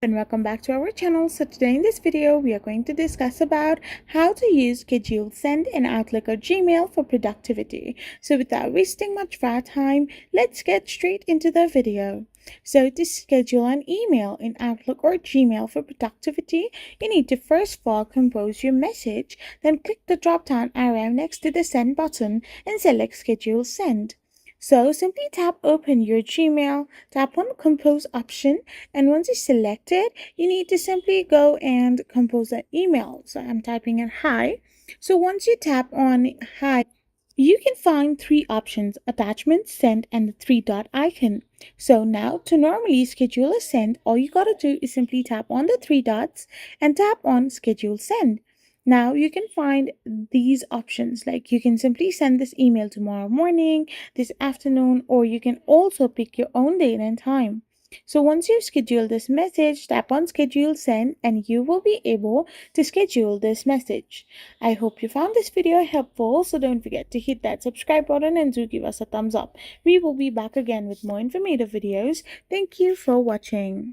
And welcome back to our channel. So today in this video we are going to discuss about how to use Schedule Send in Outlook or Gmail for productivity. So without wasting much of our time, let's get straight into the video. So to schedule an email in Outlook or Gmail for productivity, you need to first of all compose your message, then click the drop down arrow next to the send button and select Schedule Send. So simply tap open your Gmail, tap on compose option, and once you select it, you need to simply go and compose an email. So I'm typing in hi. So once you tap on hi, you can find three options: attachment, send, and the three dot icon. So now to normally schedule a send, all you gotta do is simply tap on the three dots and tap on schedule send. Now you can find these options, like you can simply send this email tomorrow morning, this afternoon, or you can also pick your own date and time. So once you schedule this message, tap on schedule send and you will be able to schedule this message. I hope you found this video helpful, so don't forget to hit that subscribe button and do give us a thumbs up. We will be back again with more informative videos. Thank you for watching.